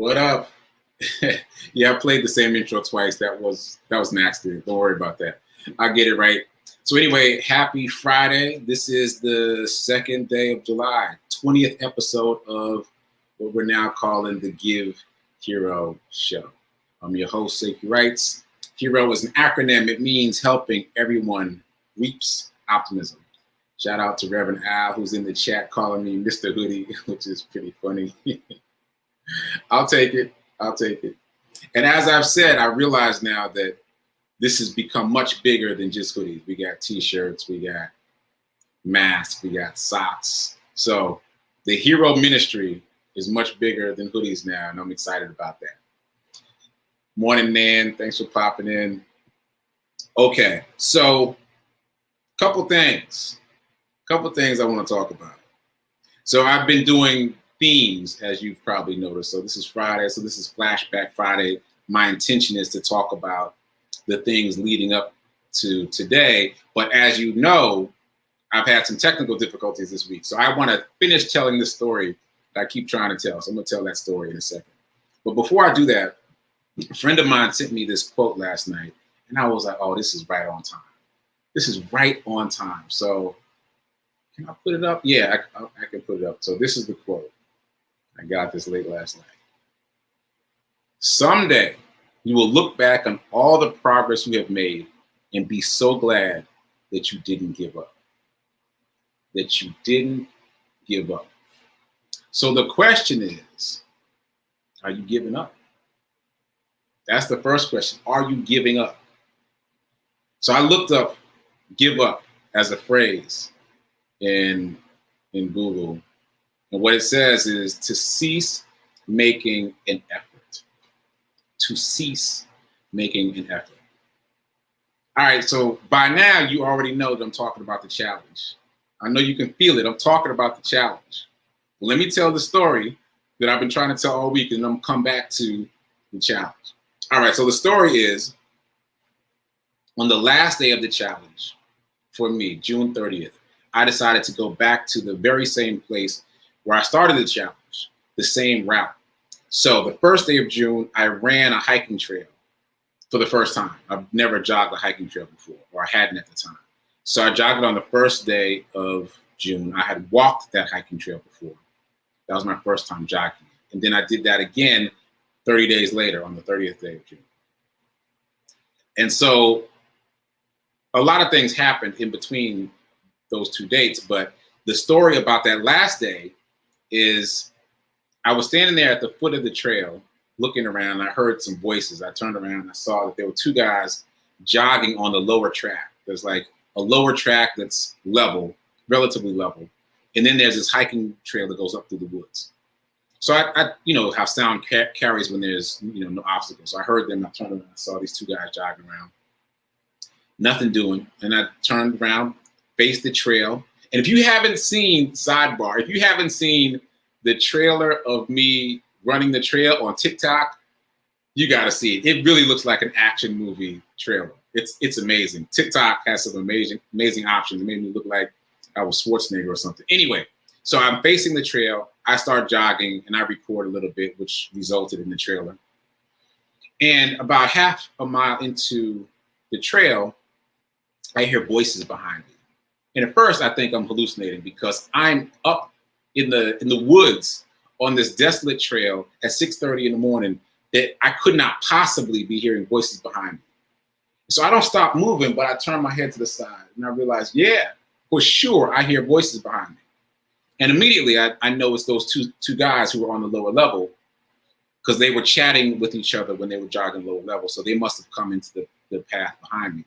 What up? Yeah, I played the same intro twice. That was an accident. Don't worry about that. I'll get it right. So anyway, happy Friday. This is the second day of July, 20th episode of what we're now calling the Give Hero Show. I'm your host, Sekou Writes. Hero is an acronym. It means helping everyone reaps optimism. Shout out to Reverend Al, who's in the chat calling me Mr. Hoodie, which is pretty funny. I'll take it. And as I've said, I realize now that this has become much bigger than just hoodies. We got t-shirts, we got masks, we got socks. So the Hero Ministry is much bigger than hoodies now, and I'm excited about that. Morning, Nan. Thanks for popping in. Okay, so couple things I want to talk about. So I've been doing themes, as you've probably noticed. So this is Friday, so this is Flashback Friday. My intention is to talk about the things leading up to today. But as you know, I've had some technical difficulties this week. So I want to finish telling this story that I keep trying to tell. So I'm going to tell that story in a second. But before I do that, a friend of mine sent me this quote last night, and I was like, oh, this is right on time. This is right on time. So can I put it up? Yeah, I can put it up. So this is the quote. I got this late last night. Someday, you will look back on all the progress you have made and be so glad that you didn't give up. That you didn't give up. So the question is, are you giving up? That's the first question. Are you giving up? So I looked up give up as a phrase in Google. And what it says is to cease making an effort. To cease making an effort. All right, so by now you already know that I'm talking about the challenge. I know you can feel it. I'm talking about the challenge. Well, let me tell the story that I've been trying to tell all week, and I'm gonna come back to the challenge. All right, so the story is on the last day of the challenge for me, June 30th, I decided to go back to the very same place where I started the challenge, the same route. So the first day of June, I ran a hiking trail for the first time. I've never jogged a hiking trail before, or I hadn't at the time. So I jogged on the first day of June. I had walked that hiking trail before. That was my first time jogging. And then I did that again 30 days later on the 30th day of June. And so a lot of things happened in between those two dates, but the story about that last day is I was standing there at the foot of the trail looking around, and I heard some voices. I turned around and I saw that there were two guys jogging on the lower track. There's like a lower track that's level, relatively level. And then there's this hiking trail that goes up through the woods. So I you know, how sound carries when there's, you know, no obstacles. So I heard them, I turned around, I saw these two guys jogging around. Nothing doing. And I turned around, faced the trail. And if you haven't seen, sidebar, if you haven't seen the trailer of me running the trail on TikTok, you got to see it. It really looks like an action movie trailer. It's amazing. TikTok has some amazing options. It made me look like I was Schwarzenegger or something. Anyway, so I'm facing the trail. I start jogging and I record a little bit, which resulted in the trailer. And about half a mile into the trail, I hear voices behind me. And at first I think I'm hallucinating because I'm up in the woods on this desolate trail at 6:30 in the morning that I could not possibly be hearing voices behind me. So I don't stop moving, but I turn my head to the side and I realize, yeah, for sure, I hear voices behind me. And immediately I know it's those two guys who were on the lower level because they were chatting with each other when they were jogging lower level. So they must have come into the path behind me.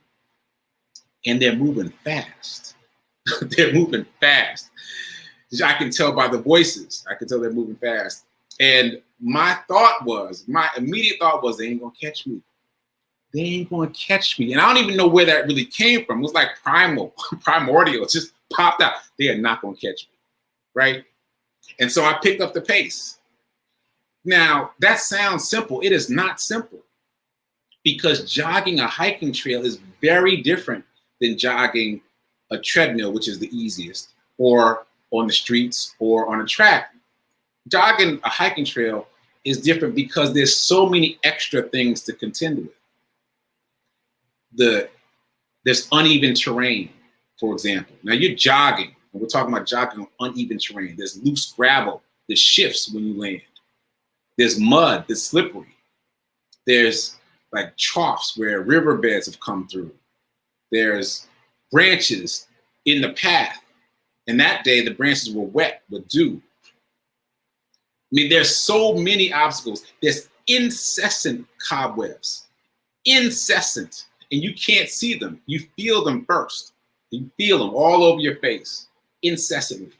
And they're moving fast. They're moving fast. I can tell by the voices. I can tell they're moving fast. And my immediate thought was, they ain't gonna catch me. They ain't gonna catch me. And I don't even know where that really came from. It was like primordial. It just popped out. They are not gonna catch me, right? And so I picked up the pace. Now, that sounds simple. It is not simple because jogging a hiking trail is very different than jogging a treadmill, which is the easiest, or on the streets or on a track. Jogging a hiking trail is different because there's so many extra things to contend with. There's uneven terrain, for example. Now you're jogging, and we're talking about jogging on uneven terrain. There's loose gravel that shifts when you land. There's mud that's slippery. There's like troughs where riverbeds have come through. There's branches in the path. And that day, the branches were wet with dew. I mean, there's so many obstacles. There's incessant cobwebs, incessant, and you can't see them. You feel them burst. You feel them all over your face, incessantly.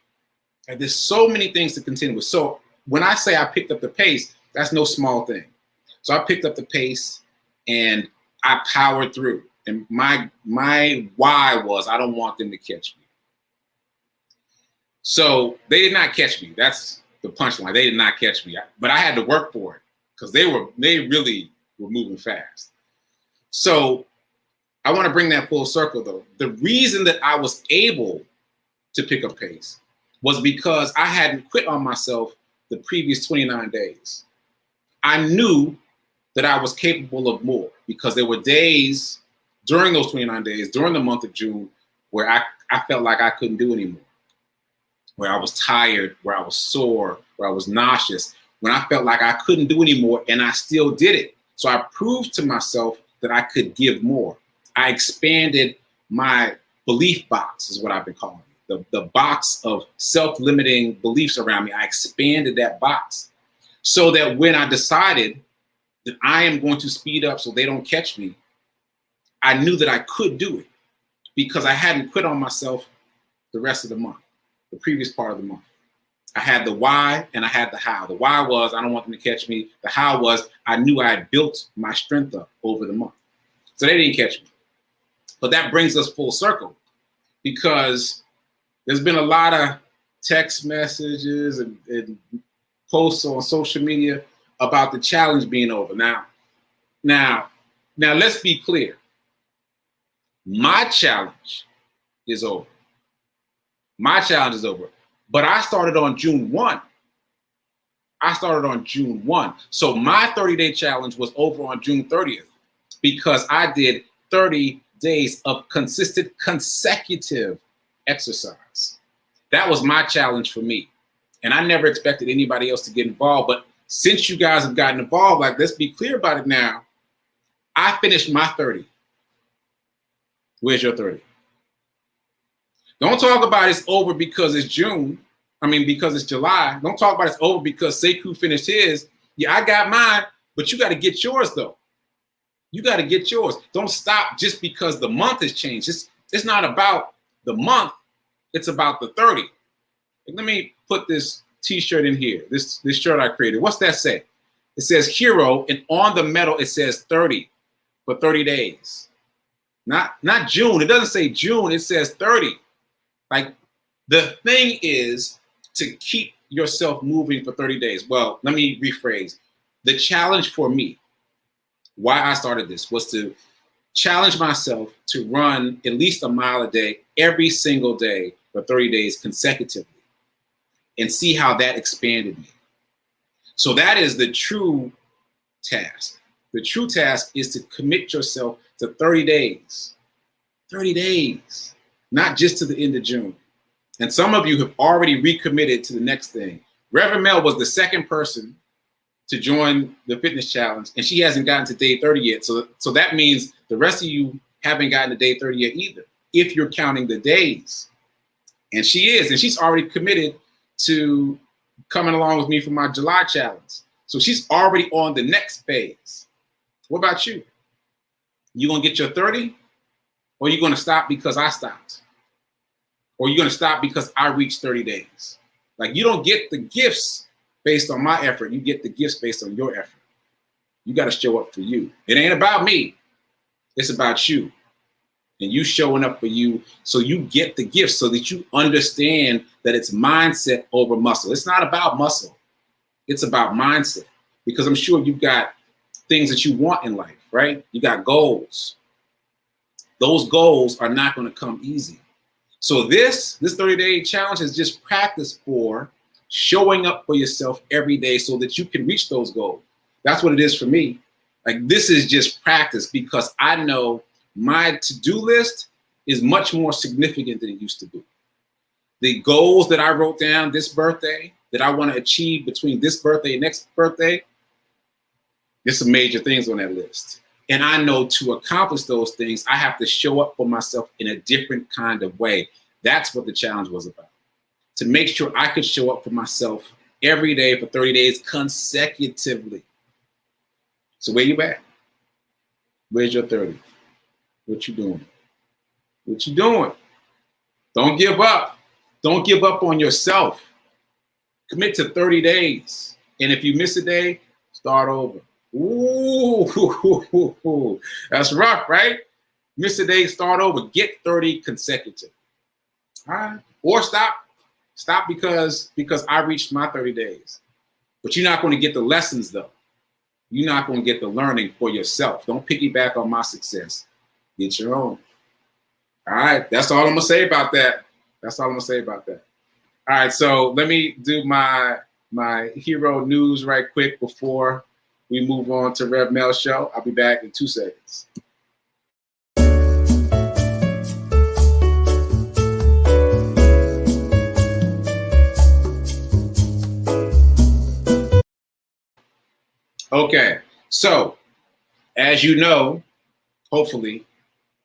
And there's so many things to contend with. So when I say I picked up the pace, that's no small thing. So I picked up the pace and I powered through. And my why was I don't want them to catch me. So they did not catch me. That's the punchline. They did not catch me. But I had to work for it because they really were moving fast. So I want to bring that full circle though. The reason that I was able to pick up pace was because I hadn't quit on myself the previous 29 days. I knew that I was capable of more because there were days during those 29 days, during the month of June, where I felt like I couldn't do anymore, where I was tired, where I was sore, where I was nauseous, when I felt like I couldn't do anymore, and I still did it. So I proved to myself that I could give more. I expanded my belief box, is what I've been calling it. The box of self-limiting beliefs around me. I expanded that box so that when I decided that I am going to speed up so they don't catch me, I knew that I could do it because I hadn't quit on myself the rest of the month, the previous part of the month. I had the why and I had the how. The why was I don't want them to catch me. The how was I knew I had built my strength up over the month. So they didn't catch me. But that brings us full circle because there's been a lot of text messages and posts on social media about the challenge being over. Now, let's be clear. My challenge is over. My challenge is over. But I started on June 1. So my 30-day challenge was over on June 30th because I did 30 days of consistent, consecutive exercise. That was my challenge for me. And I never expected anybody else to get involved. But since you guys have gotten involved, like, let's be clear about it now. I finished my 30. Where's your 30? Don't talk about it's over because it's June. Because it's July. Don't talk about it's over because Sekou finished his. Yeah, I got mine, but you got to get yours though. You got to get yours. Don't stop just because the month has changed. It's not about the month. It's about the 30. Let me put this t-shirt in here. This shirt I created. What's that say? It says hero, and on the medal it says 30 for 30 days. Not June. It doesn't say June. It says 30. Like, the thing is to keep yourself moving for 30 days. Well, let me rephrase. The challenge for me, why I started this, was to challenge myself to run at least a mile a day every single day for 30 days consecutively and see how that expanded me. So that is the true task. The true task is to commit yourself to 30 days. 30 days, not just to the end of June. And some of you have already recommitted to the next thing. Reverend Mel was the second person to join the fitness challenge, and she hasn't gotten to day 30 yet. So that means the rest of you haven't gotten to day 30 yet either, if you're counting the days. And she is, and she's already committed to coming along with me for my July challenge. So she's already on the next phase. What about you? You gonna get your 30? Or you gonna stop because I stopped? Or you're going to stop because I reached 30 days. Like, you don't get the gifts based on my effort. You get the gifts based on your effort. You got to show up for you. It ain't about me. It's about you. And you showing up for you so you get the gifts so that you understand that it's mindset over muscle. It's not about muscle. It's about mindset. Because I'm sure you've got things that you want in life, right? You got goals. Those goals are not going to come easy. So this 30-day challenge is just practice for showing up for yourself every day so that you can reach those goals. That's what it is for me. Like, this is just practice, because I know my to-do list is much more significant than it used to be. The goals that I wrote down this birthday that I want to achieve between this birthday and next birthday, there's some major things on that list. And I know to accomplish those things, I have to show up for myself in a different kind of way. That's what the challenge was about. To make sure I could show up for myself every day for 30 days consecutively. So where you at? Where's your 30? What you doing? What you doing? Don't give up. Don't give up on yourself. Commit to 30 days. And if you miss a day, start over. Ooh, that's rough, right? Miss a day, start over. Get 30 consecutive. All right. Or stop. Stop because I reached my 30 days. But you're not going to get the lessons, though. You're not going to get the learning for yourself. Don't piggyback on my success. Get your own. All right. That's all I'm going to say about that. That's all I'm going to say about that. All right. So let me do my hero news right quick before we move on to Rev Mel Show. I'll be back in 2 seconds. Okay, so as you know, hopefully,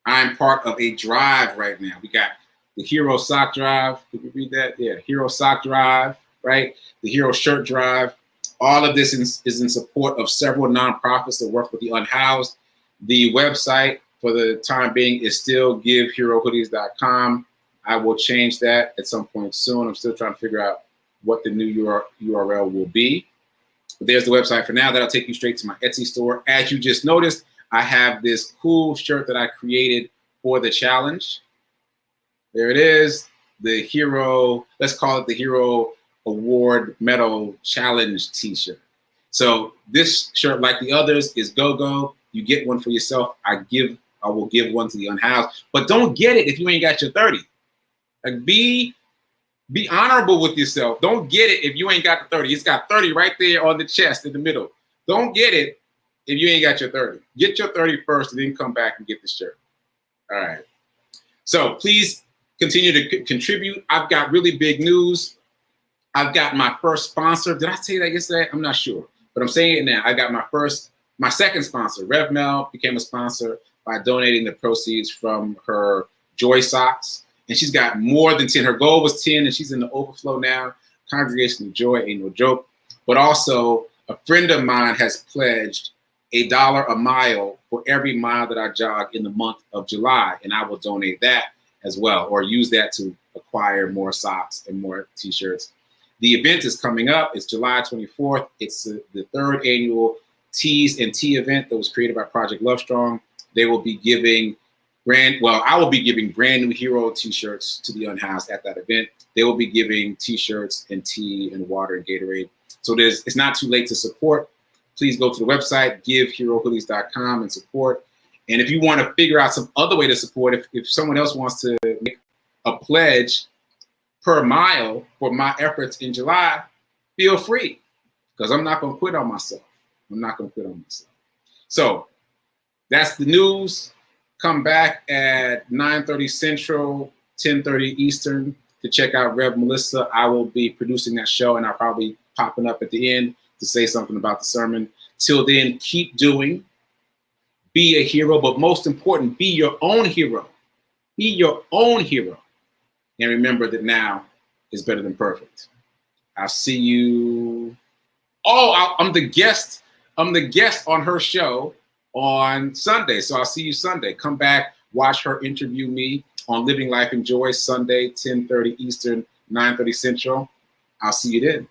I'm part of a drive right now. We got the Hero Sock Drive. Did you read that? Yeah, Hero Sock Drive, right? The Hero Shirt Drive. All of this is in support of several nonprofits that work with the unhoused. The website for the time being is still giveherohoodies.com. I will change that at some point soon. I'm still trying to figure out what the new URL will be. But there's the website for now. That'll take you straight to my Etsy store. As you just noticed, I have this cool shirt that I created for the challenge. There it is, the Hero, let's call it the Hero Award Medal Challenge t-shirt. So this shirt, like the others, is go-go. You get one for yourself. I will give one to the unhoused. But don't get it if you ain't got your 30. Like, be honorable with yourself. Don't get it if you ain't got the 30. It's got 30 right there on the chest in the middle. Don't get it if you ain't got your 30. Get your 30 first and then come back and get the shirt. All right. So please continue to contribute. I've got really big news. I've got my first sponsor. Did I say that yesterday? I'm not sure, but I'm saying it now. I got my second sponsor. Rev Mel became a sponsor by donating the proceeds from her Joy Socks. And she's got more than 10. Her goal was 10, and she's in the overflow now. Congregation of Joy ain't no joke. But also, a friend of mine has pledged $1 a mile for every mile that I jog in the month of July. And I will donate that as well, or use that to acquire more socks and more t-shirts. The event is coming up. It's July 24th. It's the 3rd annual Tees and Tea event that was created by Project Lovestrong. They will be giving I will be giving brand new Hero t-shirts to the unhoused at that event. They will be giving t-shirts and tea and water and Gatorade. So it's not too late to support. Please go to the website, giveherohoodies.com, and support. And if you want to figure out some other way to support, if someone else wants to make a pledge per mile for my efforts in July, feel free, because I'm not going to quit on myself. I'm not going to quit on myself. So that's the news. Come back at 9:30 Central, 10:30 Eastern to check out Rev Melissa. I will be producing that show, and I'll probably popping up at the end to say something about the sermon. Till then, keep doing. Be a hero, but most important, be your own hero. Be your own hero. And remember that now is better than perfect. I'll see you. I'm the guest. I'm the guest on her show on Sunday. So I'll see you Sunday. Come back, watch her interview me on Living Life in Joy, Sunday, 10:30 Eastern, 9:30 Central. I'll see you then.